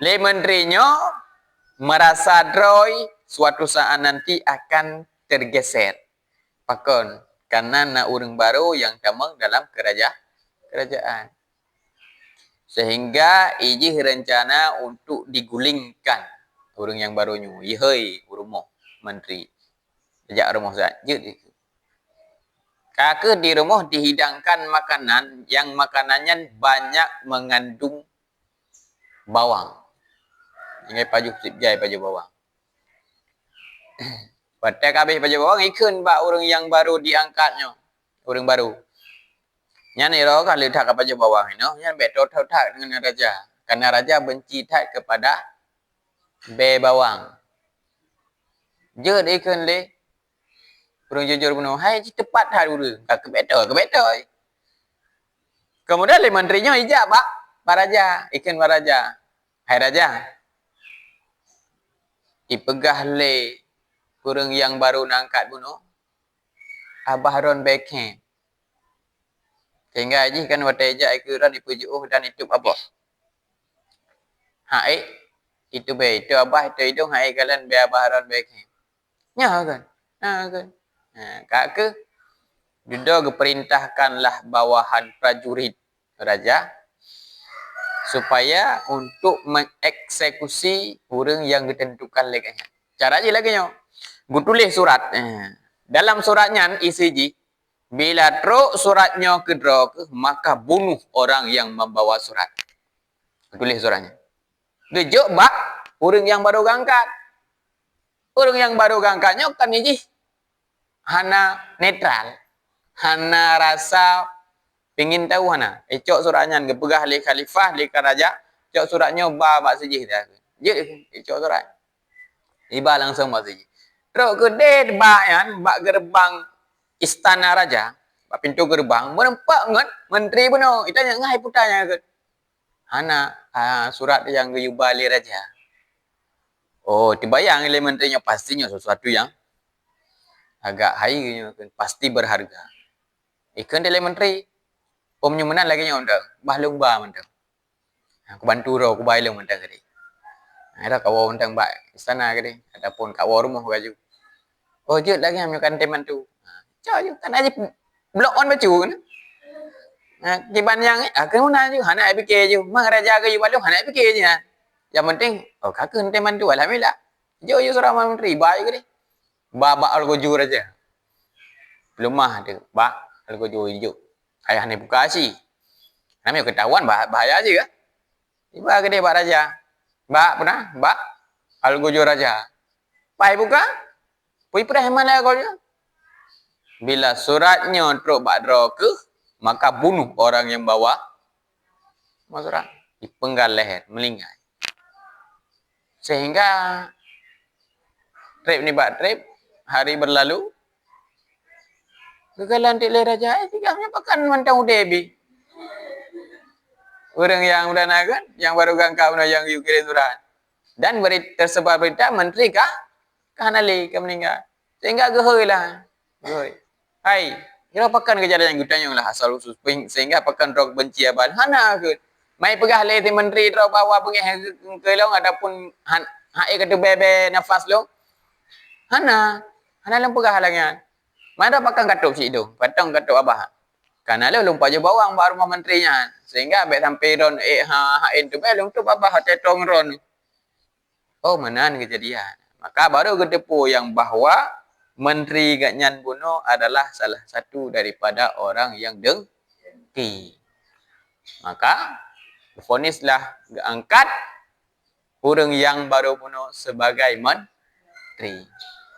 Le menterinya merasa droy suatu saat nanti akan tergeser. Pakon, karena nak orang baru yang damang dalam kerajaan. Sehingga iji rencana untuk digulingkan orang yang barunya. Ihai rumah menteri. Sejak rumah saja. Kakak di rumah dihidangkan makanan yang makanannya banyak mengandung bawang. Ingai paju sipjai paju bawang. Pada habis paju bawang ikun bak orang yang baru diangkatnya. Orang baru. Yang ni roh kalau tak paju bawang ini, yang betul tak dengan raja. Karena raja benci tak kepada be bawang. Je ikun le. Orang jujur penuh, hai tepat hal dulu. Tak kebetul. Kemudian le menterinya ijak bak raja, ikun raja. Hai raja. Dipegah le orang yang baru nangkat bunuh. Abah Ron Beckham. Sehingga aji kan wata ijak ikuran dipuji dan itu apa? Hai itu be itu abah itu hidung hai kalian be Abah Ron Beckham. Nya kan? Kan. Kak Dudo perintahkanlah bawahan prajurit raja supaya untuk mengeksekusi orang yang ditentukan leganya. Cara je lagi nyo. Tulis surat. Dalam suratnya isi ji, bila truk suratnya ke drog, maka bunuh orang yang membawa surat. Tulis suratnya. Tujuk bak orang yang baru gangkat. Orang yang baru gangkatnya kan iji hana netral. Hana rasa pengin tahu hana. Cok suratnya gepegah li khalifah li raja. Cok suratnya ba mak sejih dah. Je cok surat. Iba langsung mak sejih. Terus gede ba yan ba gerbang istana raja. Ba pintu gerbang menempak ngan menteri beno. Itanya ngai putanya ke. Hana surat yang geyuba li raja. Oh, dibayang le menterinya pastinya sesuatu yang agak high pasti berharga. Ikan dia menteri. Omnya menan lagi nya undang. Bah lumba mentang. Aku bantu ro aku bailung mentang kadi. Ada kawo mentang ba istana kadi. Adapun kawo rumah baju. Oh je lagi amnya kan teman tu. Cak je kan aja blok on baju kan. Kiban yang ke mana je hana fikir je. Mang raja ke balu hana fikir je. Yang penting kakak teman tu alhamdulillah. Jo seorang menteri baik kadi. Ba algojo raja. Lemah dia. Ba algojo hijau. Ayah ni buka si. Namanya ketahuan bahaya je kan. Tiba ke dia Pak Raja. Mbak pernah? Mbak? Algojo Raja. Pai buka? Pui pernah mana kau dia? Bila suratnya truk badro ke, maka bunuh orang yang bawa surat. Dipenggal leher, melingkai. Sehingga trip ni bak trip, hari berlalu, kegagalan di Raja, tiganya pakan mantau debi. Orang yang udah nagan, yang baru gangkau yang kirim surat. Dan tersebar berita menteri kah? Kanali ke meninggal. Sehingga gehoi lah. Gehoi. Hai, kira pakan kejadian yang gudanya lah asal usus sehingga pakan rok benci abal. Hana ke? Mai pegah le menteri rok bawa pengeh ke long adapun hai ke bebe nafas lo. Hana lang pegah langan. Mana pakan katuk si itu? Patang katuk abah. Karena lo lupa je bawang baru rumah menterinya. Sehingga abek sampai ron hain tu belum tu babah tetong ron. Oh, menan kejadian. Maka baru kedepu yang bahwa menteri Ganyan Buno adalah salah satu daripada orang yang dengki. Maka vonislah diangkat orang yang baru Buno sebagai menteri.